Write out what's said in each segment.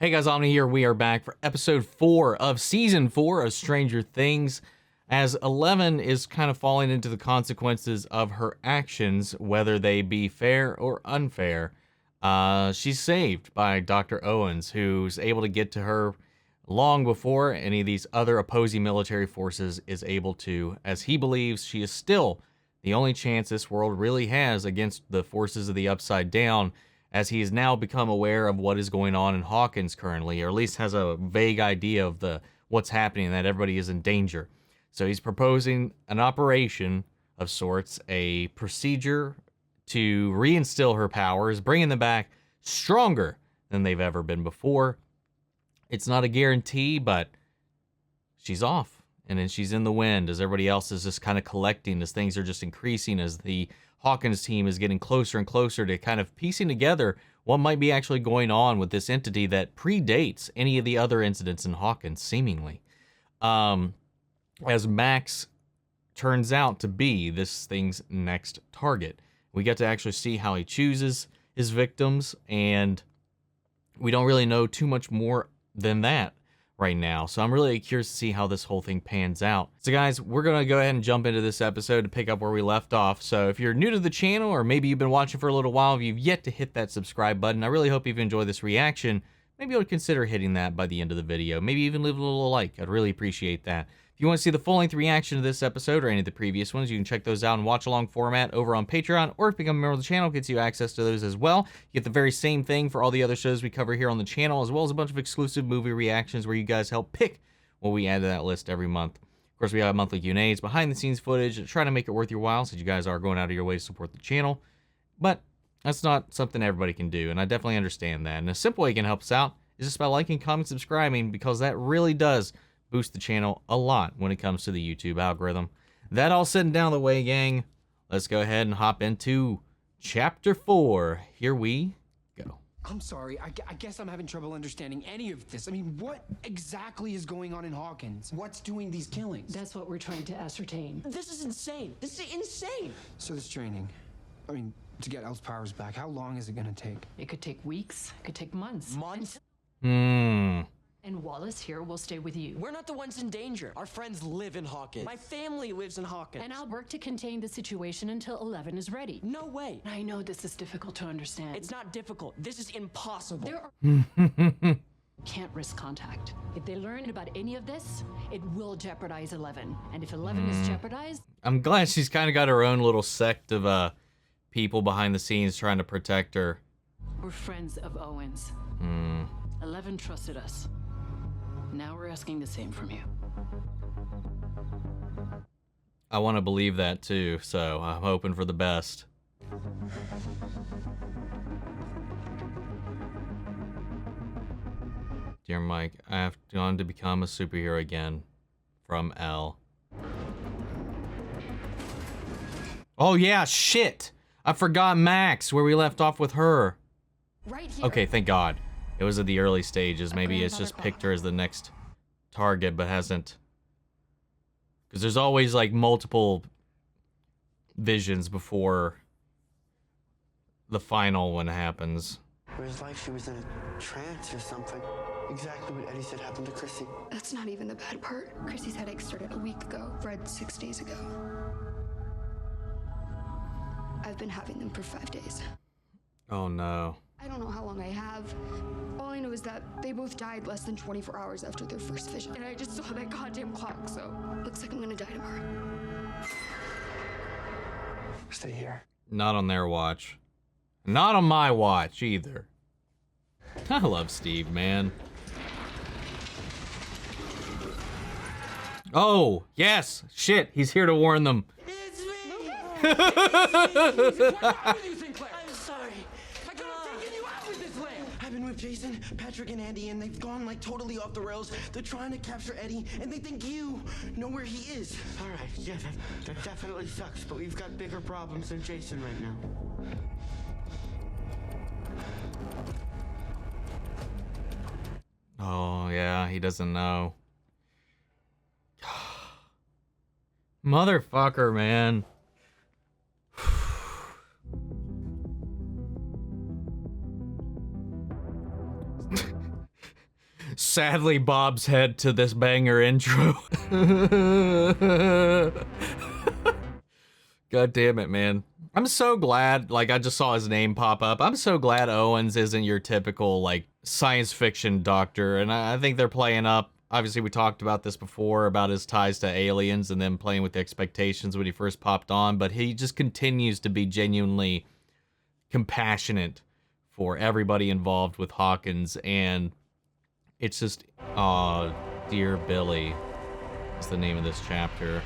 Hey guys, Omni here. We are back for episode 4 of season 4 of Stranger Things, as 11 is kind of falling into the consequences of her actions, whether they be fair or unfair. She's saved by Dr. Owens, who's able to get to her long before any of these other opposing military forces is able to, as he believes she is still the only chance this world really has against the forces of the Upside Down, as he has now become aware of what is going on in Hawkins currently, or at least has a vague idea of what's happening, that everybody is in danger. So he's proposing an operation of sorts, a procedure to reinstill her powers, bringing them back stronger than they've ever been before. It's not a guarantee, but she's off, and then she's in the wind as everybody else is just kind of collecting, as things are just increasing, as the Hawkins team is getting closer and closer to kind of piecing together what might be actually going on with this entity that predates any of the other incidents in Hawkins, seemingly. As Max turns out to be this thing's next target. We get to actually see how he chooses his victims, and we don't really know too much more than that right now. So I'm really curious to see how this whole thing pans out. So guys, we're going to go ahead and jump into this episode to pick up where we left off. So if you're new to the channel, or maybe you've been watching for a little while, if you've yet to hit that subscribe button, I really hope you've enjoyed this reaction. Maybe you'll consider hitting that by the end of the video. Maybe even leave a little like. I'd really appreciate that. If you want to see the full-length reaction to this episode or any of the previous ones, you can check those out in watch-along format over on Patreon, or if you become a member of the channel, it gets you access to those as well. You get the very same thing for all the other shows we cover here on the channel, as well as a bunch of exclusive movie reactions where you guys help pick what we add to that list every month. Of course, we have monthly Q&As, behind-the-scenes footage, trying to make it worth your while, since you guys are going out of your way to support the channel. But that's not something everybody can do, and I definitely understand that. And a simple way you can help us out is just by liking, commenting, subscribing, because that really does boost the channel a lot when it comes to the YouTube algorithm. That all said and down the way, gang, let's go ahead and hop into Chapter 4. Here we go. I'm sorry, I guess I'm having trouble understanding any of this. I mean, what exactly is going on in Hawkins? What's doing these killings? That's what we're trying to ascertain. This is insane. This is insane. So this training, I mean, to get El's powers back, how long is it gonna take? It could take weeks, it could take months. Months? And Wallace here will stay with you. We're not the ones in danger. Our friends live in Hawkins. My family lives in Hawkins. And I'll work to contain the situation until 11 is ready. No way. I know this is difficult to understand. It's not difficult. This is impossible. There are... Can't risk contact. If they learn about any of this, it will jeopardize 11. And if 11 is jeopardized... I'm glad she's kind of got her own little sect of people behind the scenes trying to protect her. We're friends of Owens. 11 trusted us. Now we're asking the same from you. I want to believe that too, so I'm hoping for the best. Dear Mike, I have gone to become a superhero again. From L. Oh yeah, shit! I forgot Max, where we left off with her. Right here. Okay, thank God. It was at the early stages. Maybe it's just picked her as the next target, but hasn't. Because there's always like multiple visions before the final one happens. It was like she was in a trance or something. Exactly what Eddie said happened to Chrissy. That's not even the bad part. Chrissy's headache started a week ago. Fred 6 days ago. I've been having them for 5 days. Oh no. I don't know how long I have. All I know is that they both died less than 24 hours after their first vision. And I just saw that goddamn clock, so looks like I'm gonna die tomorrow. Stay here. Not on their watch. Not on my watch either. I love Steve, man. Oh, yes. Shit, he's here to warn them. It's me. What's wrong with you, Sinclair? I'm sorry. I could have taken you out with this lamp! I've been with Jason, Patrick, and Andy, and they've gone like totally off the rails. They're trying to capture Eddie, and they think you know where he is. All right, yeah, that definitely sucks, but we've got bigger problems than Jason right now. Oh, yeah, he doesn't know. Motherfucker, man. sadly bobs head to this banger intro. God damn it, man. I'm so glad, like, I just saw his name pop up. I'm so glad Owens isn't your typical, like, science fiction doctor, and I think they're playing up. Obviously, we talked about this before, about his ties to aliens and then playing with the expectations when he first popped on, but he just continues to be genuinely compassionate for everybody involved with Hawkins, and it's just, Dear Billy is the name of this chapter.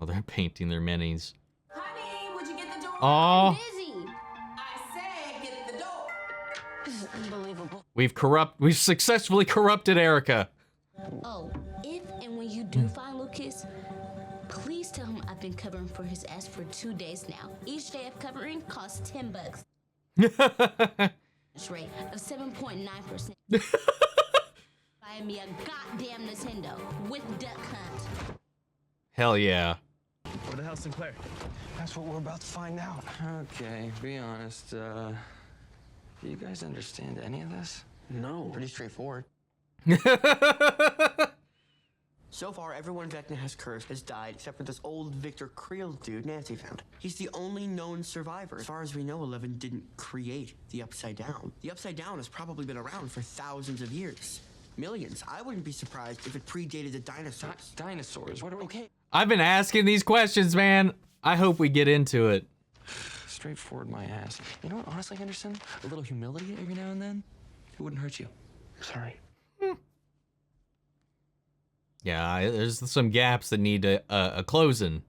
Oh, they're painting their minis. Honey, would you get the door? Aw. I'm busy. I said get the door. This is unbelievable. We've successfully corrupted Erica. Oh, if and when you do find Lucas, please tell him I've been covering for his ass for 2 days now. Each day of covering costs $10. Rate of 7.9%. Buy me a goddamn Nintendo with Duck Hunt. Hell yeah. What the hell, Sinclair? That's what we're about to find out. Okay, be honest. Do you guys understand any of this? No. Pretty straightforward. So far, everyone Vecna has cursed has died except for this old Victor Creel dude Nancy found. He's the only known survivor. As far as we know, 11 didn't create the Upside Down. The Upside Down has probably been around for thousands of years. Millions. I wouldn't be surprised if it predated the dinosaurs. Dinosaurs? What are we... Okay. I've been asking these questions, man. I hope we get into it. Straightforward my ass. You know what, honestly, Henderson? A little humility every now and then, it wouldn't hurt you. Sorry. Yeah, there's some gaps that need a closing,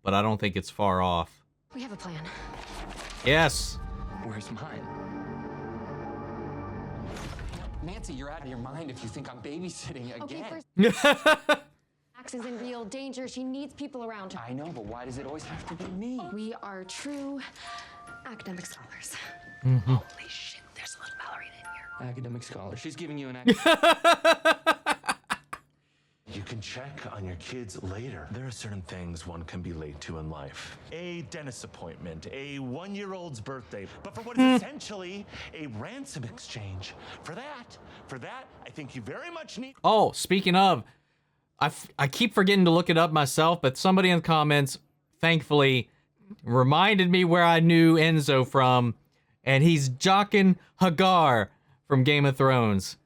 but I don't think it's far off. We have a plan. Yes. Where's mine? Nancy, you're out of your mind if you think I'm babysitting again. Okay, first, Max is in real danger. She needs people around her. I know, but why does it always have to be me? We are true academic scholars. Mm-hmm. Holy shit, there's a little ballerina in here. Academic scholar. She's giving you an You can check on your kids later. There are certain things one can be late to in life. A dentist appointment, a 1-year-old's birthday, but for what is essentially a ransom exchange. For that, I think you very much need... Oh, speaking of, I keep forgetting to look it up myself, but somebody in the comments, thankfully, reminded me where I knew Enzo from, and he's Jaqen Hagar from Game of Thrones.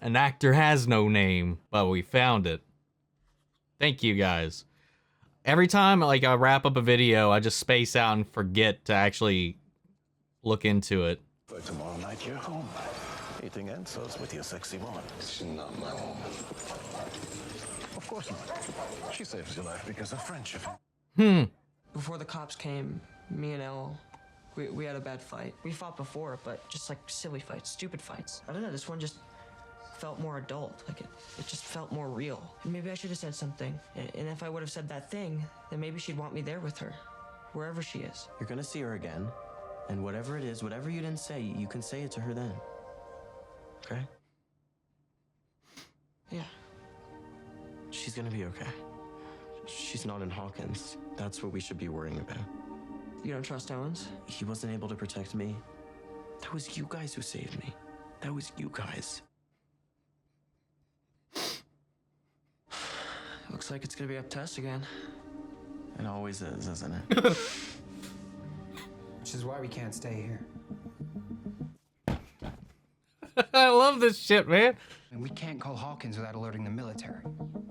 An actor has no name, but we found it. Thank you, guys. Every time like I wrap up a video, I just space out and forget to actually look into it. For tomorrow night, you're home. Eating Enzo's with your sexy woman. She's not my woman. Of course not. She saves your life because of friendship. Before the cops came, me and Elle, we had a bad fight. We fought before, but just like silly fights, stupid fights. I don't know, this one just felt more adult. Like it just felt more real. And maybe I should have said something. And if I would have said that thing, then maybe she'd want me there with her, wherever she is. You're gonna see her again, and whatever it is, whatever you didn't say, you can say it to her then. Okay? Yeah. She's gonna be okay. She's not in Hawkins. That's what we should be worrying about. You don't trust Owens? He wasn't able to protect me. That was you guys who saved me. That was you guys. Looks like it's gonna be up to us again. It always is, isn't it? Which is why we can't stay here. I love this shit, man. And we can't call Hawkins without alerting the military,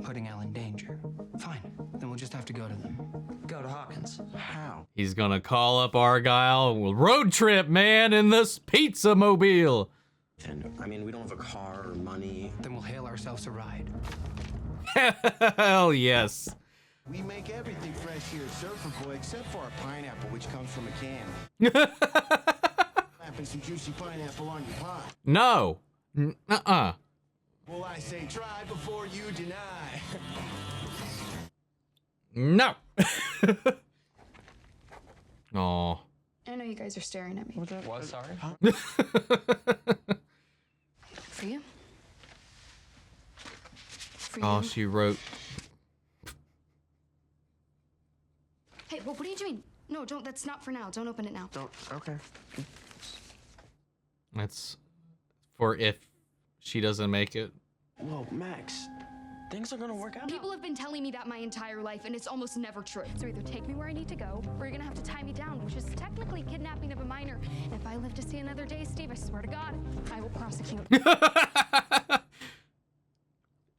putting Elle in danger. Fine, then we'll just have to go to them. Go to Hawkins. How? He's gonna call up Argyle. We'll road trip, man, in this pizza mobile. And I mean, we don't have a car or money. Then we'll hail ourselves a ride. Hell yes. We make everything fresh here at Surfer Boy except for our pineapple, which comes from a can. Slapping some juicy pineapple on your pie. No. Well, I say try before you deny. No. Aw. I know you guys are staring at me. What? Sorry? For you? For Oh, you? she wrote. Hey, well, what are you doing? No, don't. That's not for now. Don't open it now. Don't. Okay. That's for if she doesn't make it. Whoa, Max. Things are gonna work out. People have been telling me that my entire life, and it's almost never true. So either take me where I need to go, or you're gonna have to tie me down, which is technically kidnapping of a minor. And if I live to see another day, Steve, I swear to God, I will prosecute.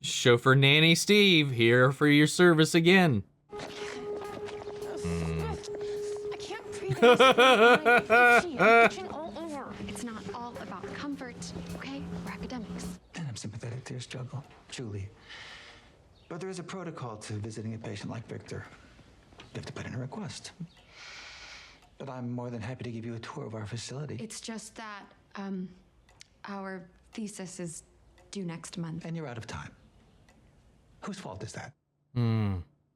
Chauffeur Nanny Steve, here for your service again. I can't breathe. I'm itching all over. It's not all about comfort, okay? We're academics. And I'm sympathetic to your struggle, truly. But there is a protocol to visiting a patient like Victor. You have to put in a request. But I'm more than happy to give you a tour of our facility. It's just that, our thesis is due next month. And you're out of time. Whose fault is that?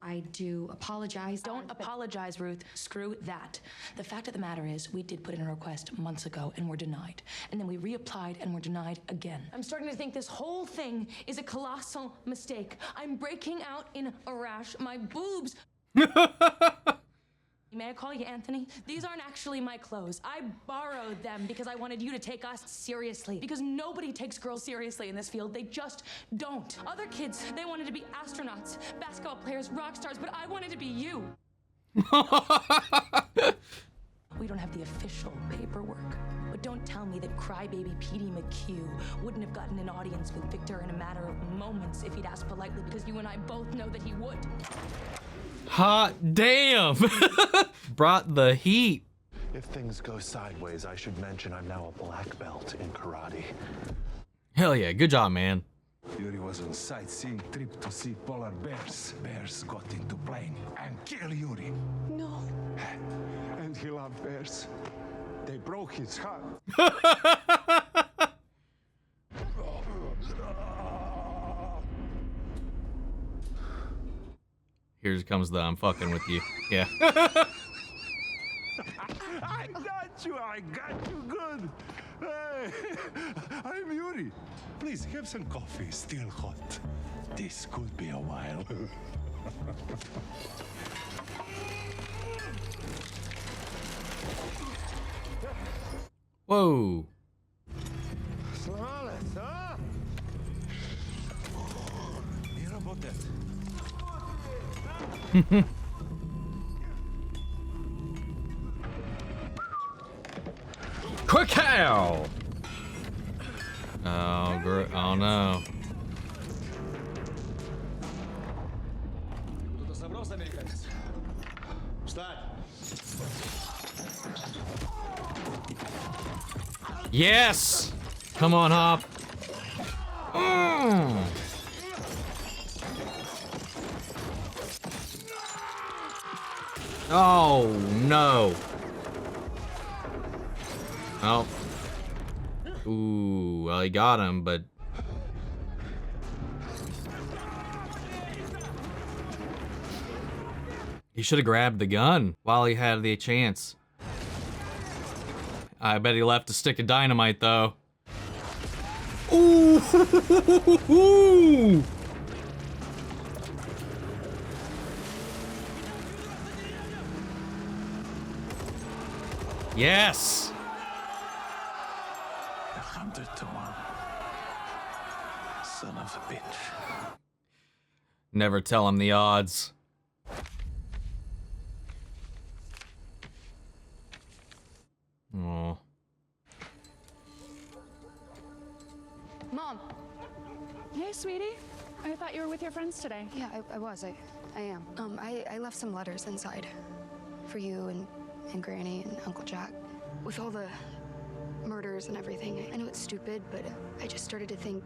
I do apologize. Don't apologize, Ruth. Screw that. The fact of the matter is, we did put in a request months ago and were denied. And then we reapplied and were denied again. I'm starting to think this whole thing is a colossal mistake. I'm breaking out in a rash. My boobs. May I call you Anthony? These aren't actually my clothes. I borrowed them because I wanted you to take us seriously. Because nobody takes girls seriously in this field. They just don't. Other kids, they wanted to be astronauts, basketball players, rock stars, but I wanted to be you. We don't have the official paperwork. But don't tell me that crybaby Petey McHugh wouldn't have gotten an audience with Victor in a matter of moments if he'd asked politely, because you and I both know that he would. Hot damn! Brought the heat. If things go sideways, I should mention I'm now a black belt in karate. Hell yeah, good job, man. Yuri was on sightseeing trip to see polar bears. Bears got into plane and killed Yuri. No. And he loved bears. They broke his heart. Here comes the I'm fucking with you. Yeah. I got you good. Hey, I'm Yuri. Please have some coffee, still hot. This could be a while. Whoa. Hear about that? Quick cow! Oh no. Yes! Come on, Hop. Oh no. Oh. Ooh, well, he got him, but he should have grabbed the gun while he had the chance. I bet he left a stick of dynamite, though. Ooh! Yes! 100 to 1. Son of a bitch. Never tell him the odds. Oh. Mom. Hey, sweetie. I thought you were with your friends today. Yeah, I was. I am. I left some letters inside for you and Granny and Uncle Jack. With all the murders and everything, I know it's stupid, but I just started to think,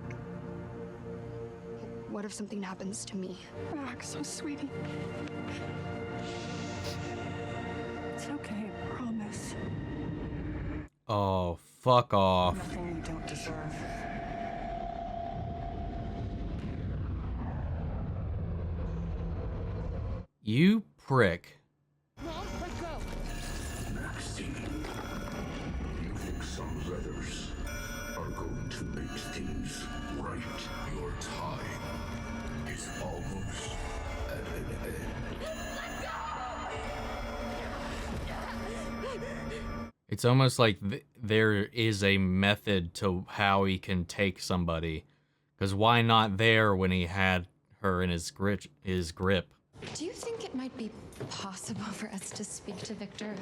what if something happens to me? Max, sweetie. It's okay, I promise. Oh, fuck off. Nothing you don't deserve. You prick. Mom, let's go. Maxine, you think some letters are going to make things right? Your time is almost at an end. It's almost like there is a method to how he can take somebody. Because why not there when he had her in his grip? Do you think it might be possible for us to speak to Victor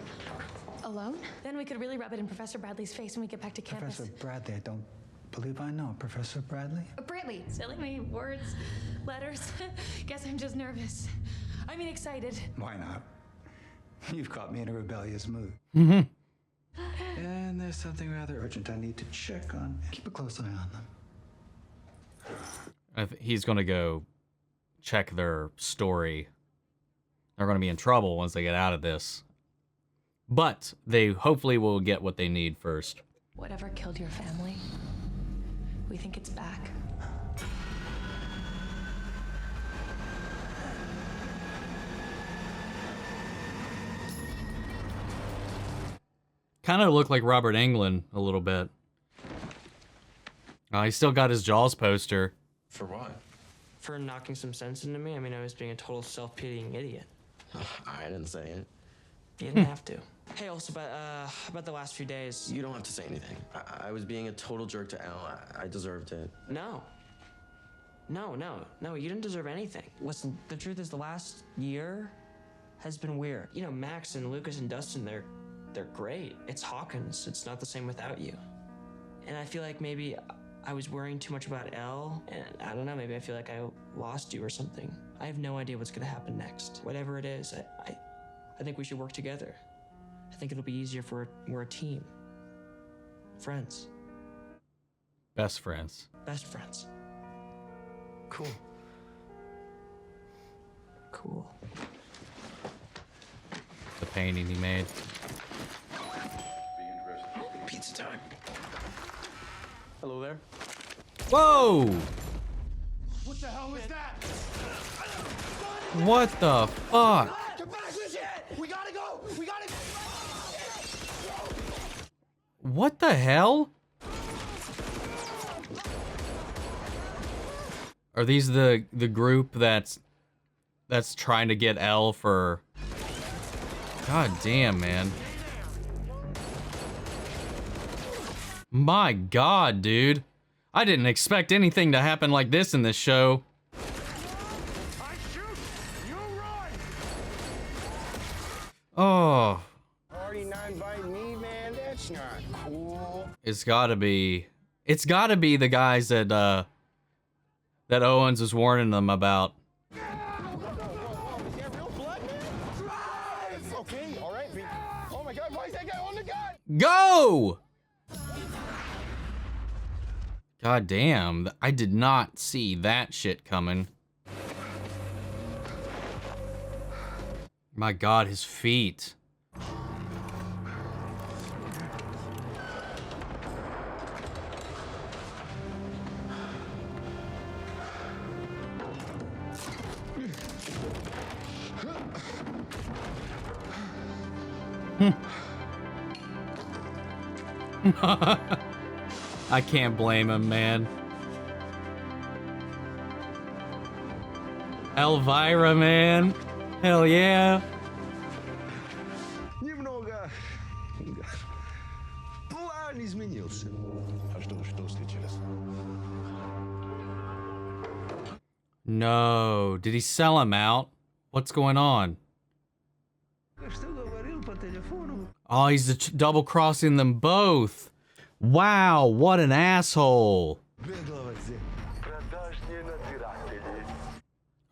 alone? Then we could really rub it in Professor Bradley's face when we get back to campus. Professor Bradley, I don't believe I know. Professor Bradley? Bradley. Silly me, words, letters. Guess I'm just nervous. I mean, excited. Why not? You've caught me in a rebellious mood. Mm-hmm. And there's something rather urgent I need to check on. Keep a close eye on them. He's going to go check their story. They're going to be in trouble once they get out of this. But they hopefully will get what they need first. Whatever killed your family, we think it's back. Kind of looked like Robert Englund a little bit. He still got his Jaws poster. For what? For knocking some sense into me. I mean, I was being a total self-pitying idiot. I didn't say it. You didn't have to. Hey, also about the last few days. You don't have to say anything. I was being a total jerk to Al. I deserved it. No, you didn't deserve anything. Listen, the truth is the last year has been weird. You know, Max and Lucas and Dustin, they're great. It's Hawkins. It's not the same without you. And I feel like maybe I was worrying too much about Elle, and I don't know, maybe I feel like I lost you or something. I have no idea what's gonna happen next. Whatever it is, I think we should work together. I think it'll be easier if we're a team. Friends. Best friends. Best friends. Cool. The painting he made. Pizza time. Hello there. Whoa! What the hell is that? What the fuck? We gotta go! We gotta go! What the hell? Are these the group that's trying to get Elle for... God damn, man. My God, dude. I didn't expect anything to happen like this in this show. Oh. Already not inviting me, man. That's not cool. It's gotta be the guys that Owens was warning them about. Okay, all right. Oh my God, why is that guy on the gun? Go! God damn, I did not see that shit coming. My God, his feet. I can't blame him, man. Elvira, man. Hell yeah. Немного. План изменился. А что случилось? No. Did he sell him out? What's going on? Oh, he's double crossing them both. Wow, what an asshole.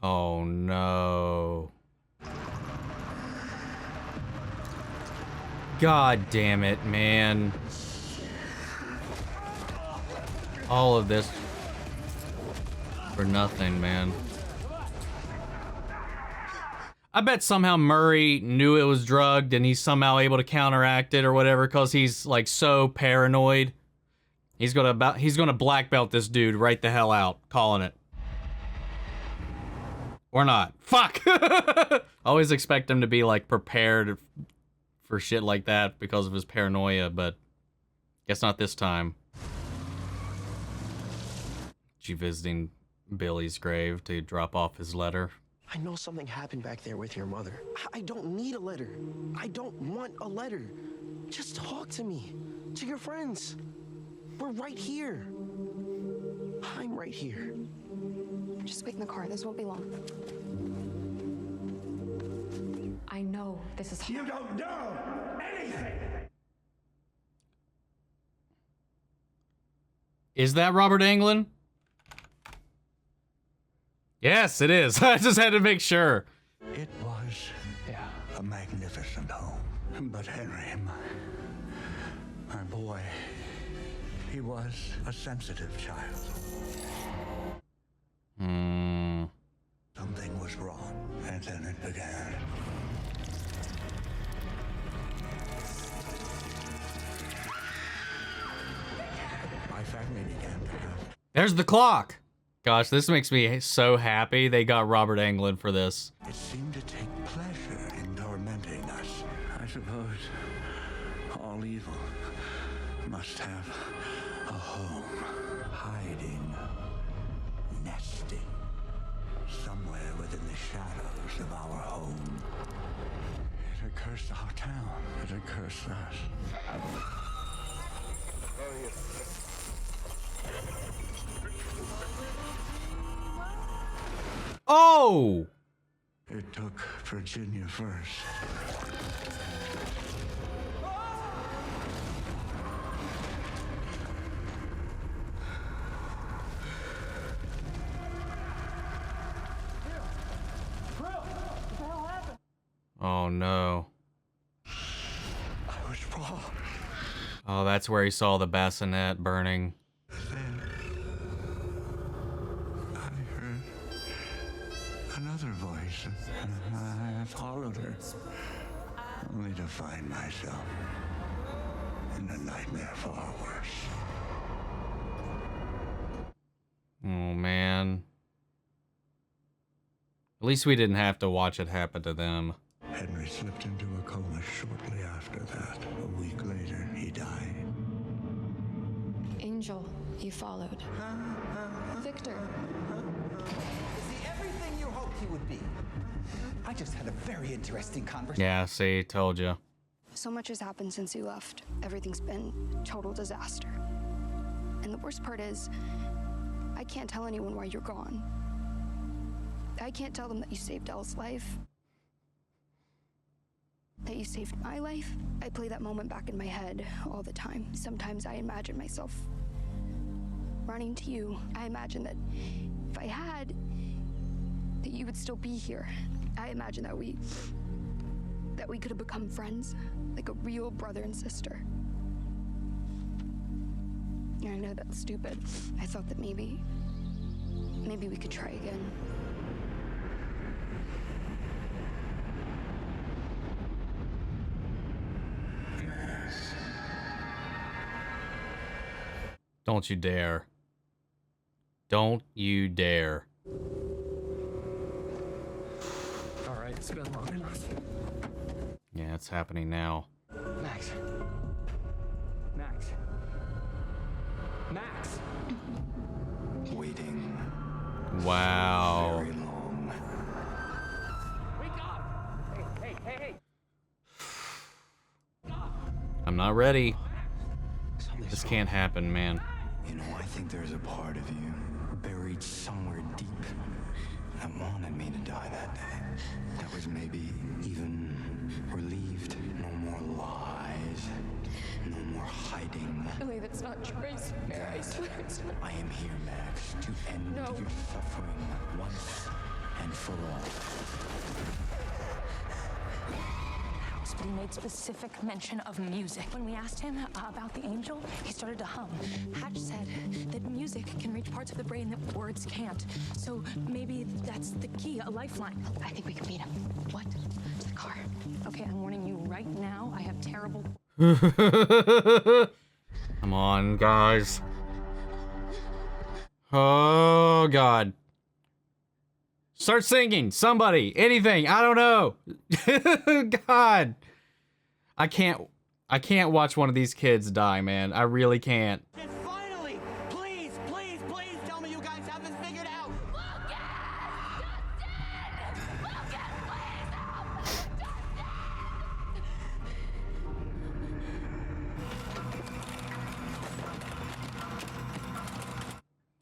Oh no. God damn it, man. All of this for nothing, man. I bet somehow Murray knew it was drugged and he's somehow able to counteract it or whatever because he's like so paranoid. He's gonna black belt this dude right the hell out, calling it. Or not. Fuck! Always expect him to be like prepared for shit like that because of his paranoia, but guess not this time. She visiting Billy's grave to drop off his letter. I know something happened back there with your mother. I don't need a letter. I don't want a letter. Just talk to me, to your friends. We're right here. I'm right here. Just wait in the car. This won't be long. I know this is hard. You don't know anything! Is that Robert Englund? Yes, it is. I just had to make sure. It was, a magnificent home. But Henry, my boy, he was a sensitive child. Something was wrong, and then it began. My family began to have... There's the clock. Gosh, this makes me so happy they got Robert Englund for this. It seemed to take pleasure in tormenting us. I suppose all evil must have a home. Hiding, nesting, somewhere within the shadows of our home. It had cursed our town. It had cursed us. Oh! It took Virginia first. Oh no. I was wrong. Oh, that's where he saw the bassinet burning. Then I heard another voice, and I followed her, only to find myself in a nightmare far worse. Oh man. At least we didn't have to watch it happen to them. Henry slipped into a coma shortly after that. A week later, he died. Angel, you followed. Victor. Is he everything you hoped he would be? I just had a very interesting conversation. Yeah, see, told you. So much has happened since you left. Everything's been total disaster. And the worst part is, I can't tell anyone why you're gone. I can't tell them that you saved Elle's life. That you saved my life. I play that moment back in my head all the time. Sometimes I imagine myself running to you. I imagine that if I had, that you would still be here. I imagine that we could have become friends, like a real brother and sister. And I know that's stupid. I thought that maybe we could try again. Don't you dare. Don't you dare. All right, it's been long enough. Yeah, it's happening now. Max. Max. Max. Waiting. Wow. Very long. Wake up! Hey. I'm not ready. This can't happen, man. You know, I think there's a part of you buried somewhere deep that wanted me to die that day. That was maybe even relieved. No more lies. No more hiding. Really, that's not true. I swear it's not. I am here, Max, to end your suffering once and for all. But he made specific mention of music. When we asked him about the angel, he started to hum. Hatch said that music can reach parts of the brain that words can't. So maybe that's the key, a lifeline. I think we can beat him. What? To the car. Okay, I'm warning you right now. I have terrible... Come on, guys. Oh, God. Start singing. Somebody. Anything. I don't know. God. I can't watch one of these kids die, man. I really can't. And finally, please tell me you guys have this figured out.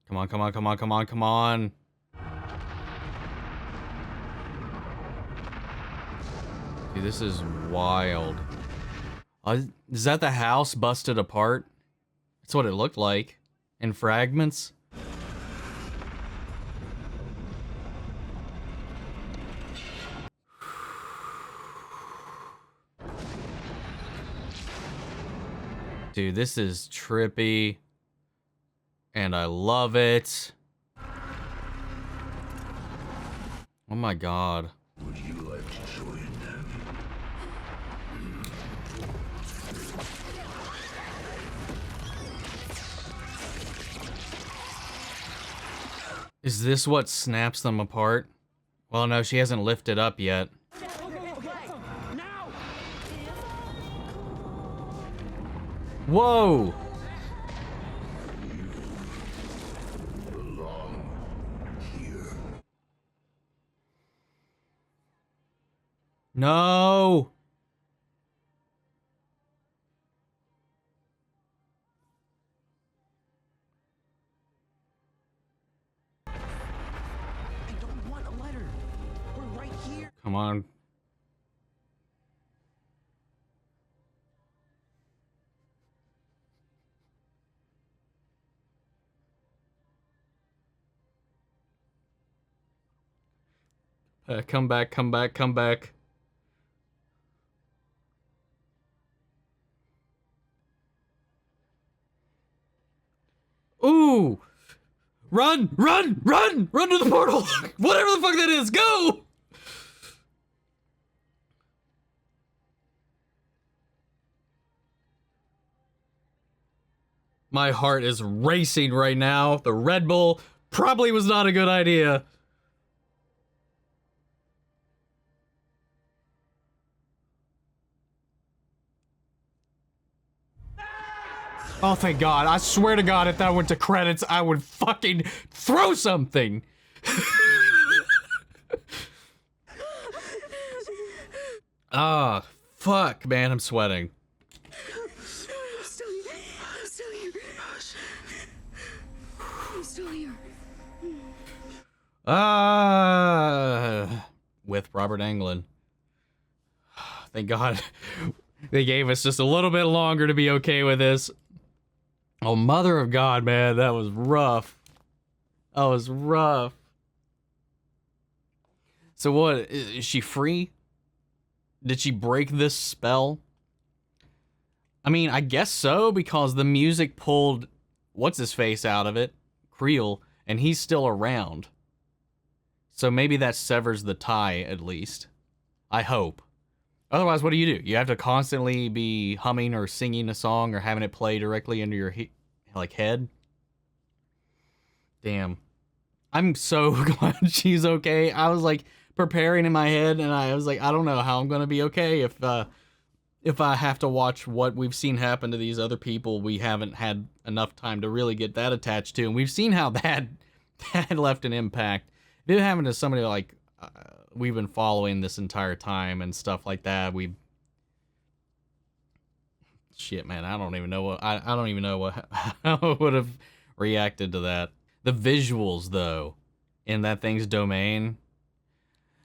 Come on, come on, come on, come on, come on. Dude, this is wild. Is that the house busted apart? That's what it looked like. In fragments. Dude, this is trippy. And I love it. Oh my god. Would you like to join them? Is this what snaps them apart? Well, no, she hasn't lifted up yet. Whoa! No! I don't want a letter. We're right here. Come on. Come back, come back, come back. Ooh! Run! Run! Run! Run to the portal! Whatever the fuck that is, go! My heart is racing right now. The Red Bull probably was not a good idea. Oh, thank God. I swear to God, if that went to credits, I would fucking throw something. Ah, fuck, man, I'm sweating. I'm still here. I'm still here. I'm still here. With Robert Englund. Thank God they gave us just a little bit longer to be okay with this. Oh, mother of God, man, that was rough. That was rough. So what, is she free? Did she break this spell? I mean, I guess so, because the music pulled what's-his-face out of it, Creel, and he's still around. So maybe that severs the tie, at least. I hope. Otherwise, what do? You have to constantly be humming or singing a song or having it play directly into your head? Damn. I'm so glad she's okay. I was like preparing in my head, and I was like, I don't know how I'm gonna be okay if I have to watch what we've seen happen to these other people we haven't had enough time to really get that attached to, and we've seen how that left an impact. If it happened to somebody like we've been following this entire time and stuff like that, shit, man, I don't even know what how I would have reacted to that. The visuals, though, in that thing's domain.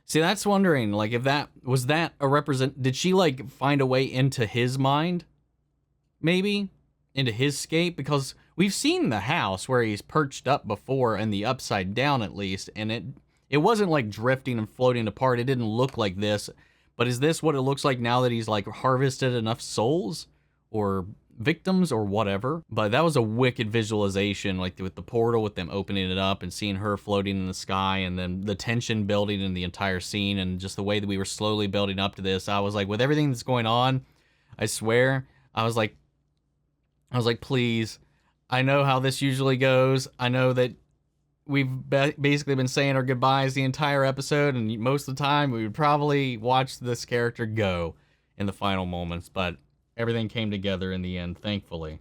See, that's wondering, like, if that was that a did she like find a way into his mind? Maybe into his scape, because we've seen the house where he's perched up before, and the upside down at least, and it wasn't like drifting and floating apart. It didn't look like this. But is this what it looks like now that he's like harvested enough souls or victims or whatever? But that was a wicked visualization, like with the portal, with them opening it up and seeing her floating in the sky, and then the tension building in the entire scene, and just the way that we were slowly building up to this. I was like, with everything that's going on, I swear, I was like, please, I know how this usually goes. I know that we've basically been saying our goodbyes the entire episode, and most of the time we would probably watch this character go in the final moments, but everything came together in the end, thankfully.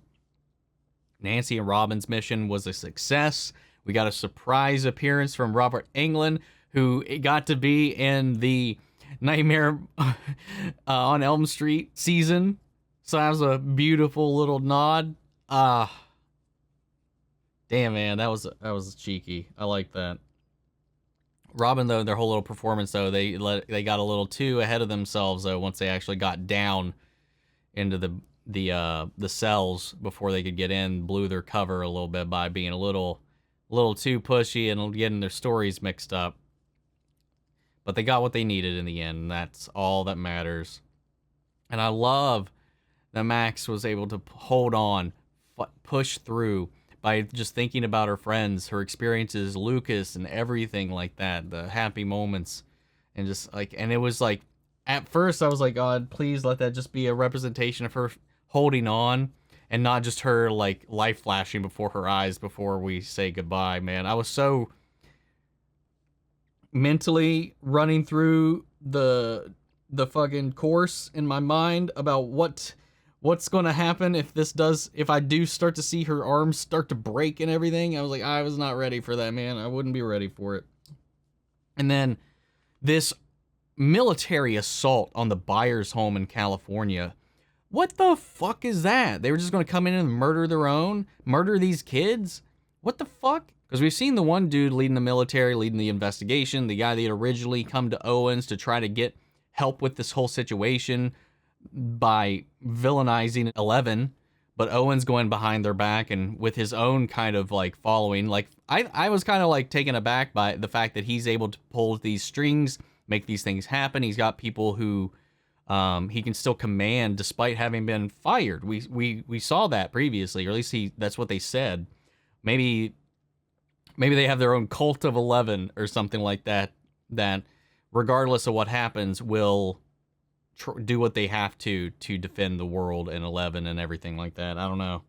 Nancy and Robin's mission was a success. We got a surprise appearance from Robert Englund, who got to be in the Nightmare on Elm Street season. So that was a beautiful little nod. Damn, Damn, man, that was cheeky. I like that. Robin, though, their whole little performance, though, they got a little too ahead of themselves, though, once they actually got down into the cells before they could get in, blew their cover a little bit by being a little too pushy and getting their stories mixed up. But they got what they needed in the end, and that's all that matters. And I love that Max was able to hold on, push through, by just thinking about her friends, her experiences, Lucas, and everything like that, the happy moments, and just like, and it was like, at first I was like, God, please let that just be a representation of her holding on, and not just her like life flashing before her eyes before we say goodbye, man. I was so mentally running through the fucking course in my mind about what's going to happen if I do start to see her arms start to break and everything. I was like, I was not ready for that, man. I wouldn't be ready for it. And then this military assault on the Byers home in California. What the fuck is that? They were just going to come in and murder these kids? What the fuck? Because we've seen the one dude leading the military, leading the investigation, the guy that had originally come to Owens to try to get help with this whole situation by villainizing 11, but Owens going behind their back and with his own kind of like following. Like I was kind of like taken aback by the fact that he's able to pull these strings, make these things happen. He's got people who he can still command despite having been fired. We saw that previously, or at least that's what they said. Maybe they have their own cult of 11 or something like that, that regardless of what happens will do what they have to defend the world in 11 and everything like that. I don't know.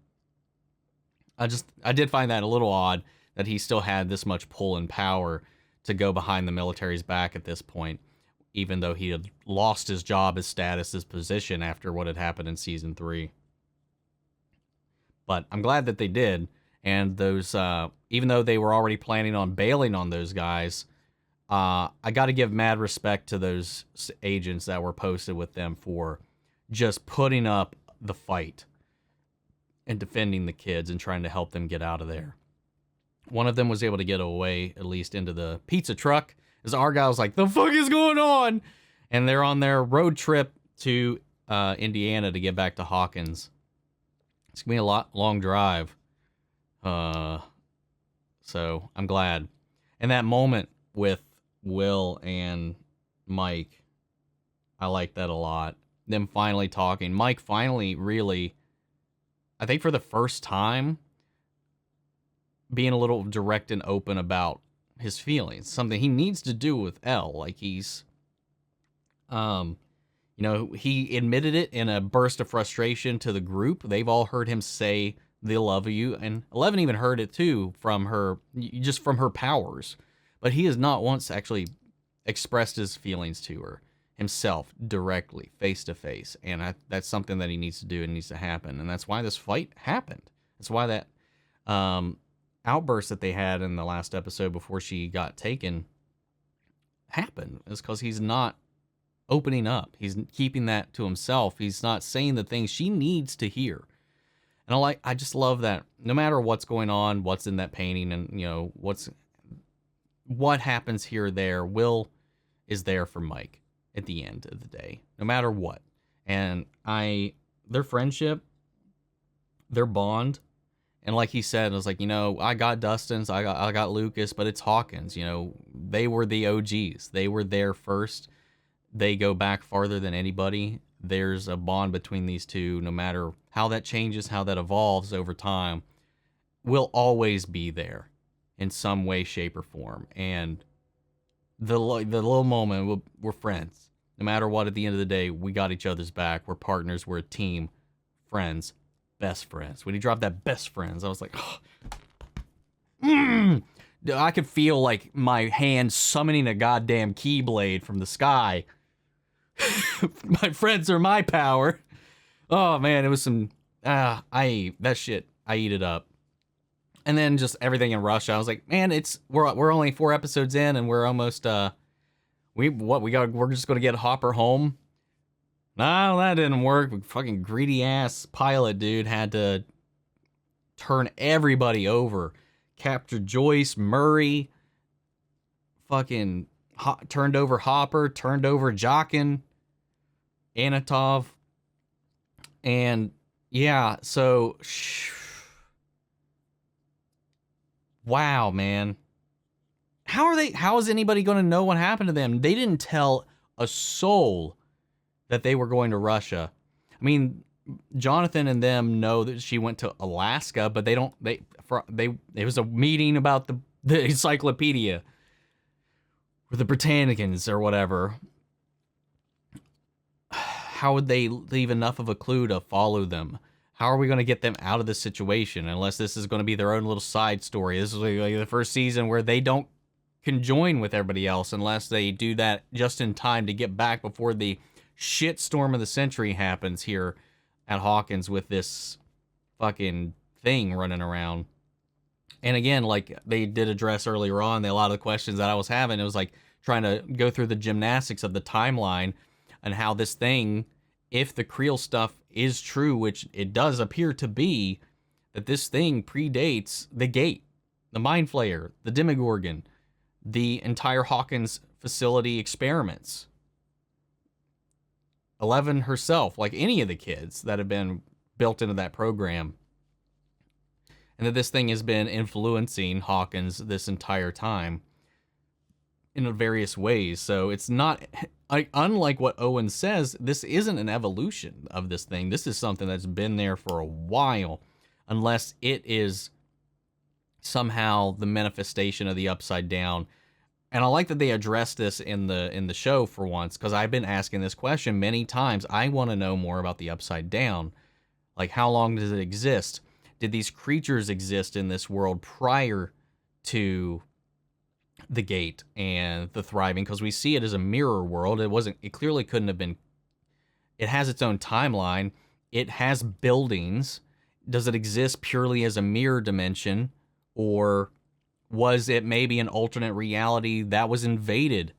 I did find that a little odd that he still had this much pull and power to go behind the military's back at this point, even though he had lost his job, his status, his position after what had happened in season 3. But I'm glad that they did. And those, even though they were already planning on bailing on those guys, I got to give mad respect to those agents that were posted with them for just putting up the fight and defending the kids and trying to help them get out of there. One of them was able to get away, at least into the pizza truck, as Argyle's like, the fuck is going on? And they're on their road trip to Indiana to get back to Hawkins. It's going to be a long drive. So I'm glad. And that moment with Will and Mike, I like that a lot. Them finally talking. Mike finally really, I think for the first time, being a little direct and open about his feelings. Something he needs to do with Elle. Like he's, he admitted it in a burst of frustration to the group. They've all heard him say, "They love you," and 11 even heard it too from her, just from her powers. But he has not once actually expressed his feelings to her himself directly, face to face. And that's something that he needs to do and needs to happen. And that's why this fight happened. That's why that outburst that they had in the last episode before she got taken happened. It's because he's not opening up. He's keeping that to himself. He's not saying the things she needs to hear. And I just love that no matter what's going on, what's in that painting, and what happens here or there, Will is there for Mike at the end of the day, no matter what. And their friendship, their bond, and like he said, I was like, I got Dustin's, I got Lucas, but it's Hawkins. They were the OGs. They were there first. They go back farther than anybody. There's a bond between these two, no matter how that changes, how that evolves over time, will always be there in some way, shape, or form. And the little moment, we're friends. No matter what, at the end of the day, we got each other's back. We're partners. We're a team. Friends. Best friends. When he dropped that best friends, I was like, I could feel like my hand summoning a goddamn keyblade from the sky. My friends are my power. Oh man, it was some that shit. I eat it up. And then just everything in Russia. I was like, man, we're only 4 episodes in and we're almost we're just gonna get Hopper home. No, that didn't work. Fucking greedy ass pilot dude had to turn everybody over captured Joyce, Murray, fucking turned over Hopper, turned over Jockin, Anatov. And yeah, so wow, man. How is anybody going to know what happened to them? They didn't tell a soul that they were going to Russia. I mean, Jonathan and them know that she went to Alaska, but it was a meeting about the encyclopedia or the Britannicans or whatever. How would they leave enough of a clue to follow them? How are we going to get them out of this situation unless this is going to be their own little side story? This is like the first season where they don't conjoin with everybody else unless they do that just in time to get back before the shit storm of the century happens here at Hawkins with this fucking thing running around. And again, like they did address earlier on, a lot of the questions that I was having, it was like trying to go through the gymnastics of the timeline and how this thing, if the Creel stuff is true, which it does appear to be, that this thing predates the Gate, the Mind Flayer, the Demogorgon, the entire Hawkins facility experiments. 11 herself, like any of the kids that have been built into that program. And that this thing has been influencing Hawkins this entire time in various ways. So it's not, unlike what Owen says, this isn't an evolution of this thing. This is something that's been there for a while, unless it is somehow the manifestation of the Upside Down. And I like that they addressed this in the show for once, because I've been asking this question many times. I want to know more about the Upside Down. Like, how long does it exist? Did these creatures exist in this world prior to the Gate and the Thriving? Because we see it as a mirror world. It clearly couldn't have been. It has its own timeline. It has buildings. Does it exist purely as a mirror dimension, or was it maybe an alternate reality that was invaded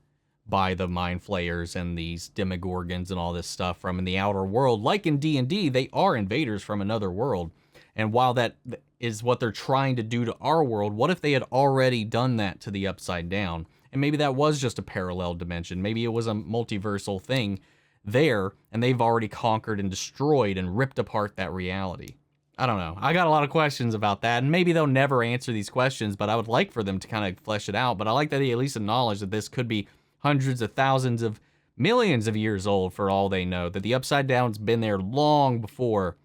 by the Mind Flayers and these Demogorgons and all this stuff from in the outer world? Like in D&D, they are invaders from another world. And while that is what they're trying to do to our world, what if they had already done that to the Upside Down? And maybe that was just a parallel dimension. Maybe it was a multiversal thing there, and they've already conquered and destroyed and ripped apart that reality. I don't know. I got a lot of questions about that, and maybe they'll never answer these questions, but I would like for them to kind of flesh it out. But I like that he at least acknowledged that this could be hundreds of thousands of millions of years old for all they know, that the Upside Down's been there long before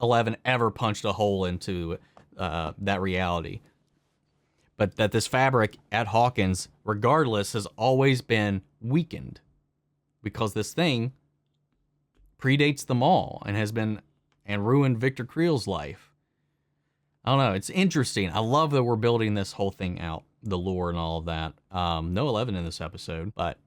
11 ever punched a hole into that reality. But that this fabric at Hawkins, regardless, has always been weakened because this thing predates them all and has been and ruined Victor Creel's life. I don't know. It's interesting. I love that we're building this whole thing out, the lore and all of that. No 11 in this episode, but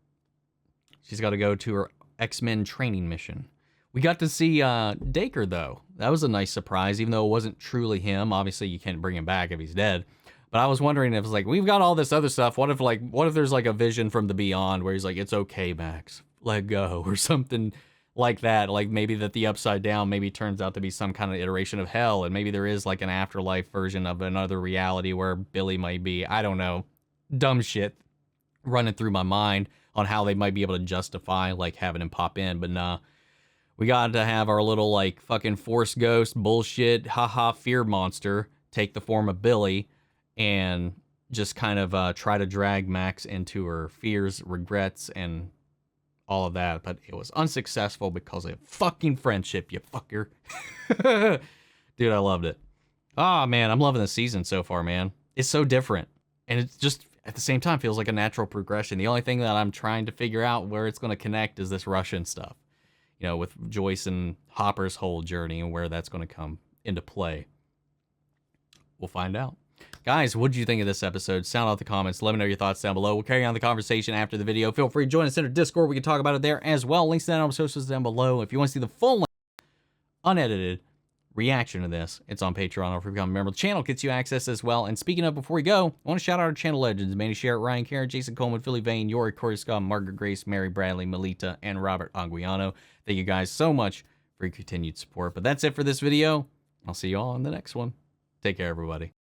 she's got to go to her X-Men training mission. We got to see Dacre, though. That was a nice surprise, even though it wasn't truly him. Obviously, you can't bring him back if he's dead. But I was wondering if it's like, we've got all this other stuff. What if there's like a vision from the beyond where he's like, it's okay, Max, let go, or something like that. Like maybe that the Upside Down maybe turns out to be some kind of iteration of hell, and maybe there is like an afterlife version of another reality where Billy might be. I don't know. Dumb shit running through my mind on how they might be able to justify like having him pop in, but nah. We got to have our little like fucking Force Ghost bullshit, haha, fear monster take the form of Billy and just kind of try to drag Max into her fears, regrets, and all of that. But it was unsuccessful because of fucking friendship, you fucker. Dude, I loved it. Ah, man, I'm loving the season so far, man. It's so different. And it just, at the same time, feels like a natural progression. The only thing that I'm trying to figure out where it's going to connect is this Russian stuff. You know, with Joyce and Hopper's whole journey and where that's going to come into play. We'll find out. Guys, what did you think of this episode? Sound out the comments. Let me know your thoughts down below. We'll carry on the conversation after the video. Feel free to join us in our Discord. We can talk about it there as well. Links to that on socials down below. If you want to see the full, unedited reaction to this, it's on Patreon. Or if you become a member of the channel, gets you access as well. And speaking of, before we go, I want to shout out our channel legends. Manny Sherritt, Ryan Karen, Jason Coleman, Philly Vane, Yori, Corey Scott, Margaret Grace, Mary Bradley, Melita, and Robert Anguiano. Thank you guys so much for your continued support. But that's it for this video. I'll see you all in the next one. Take care, everybody.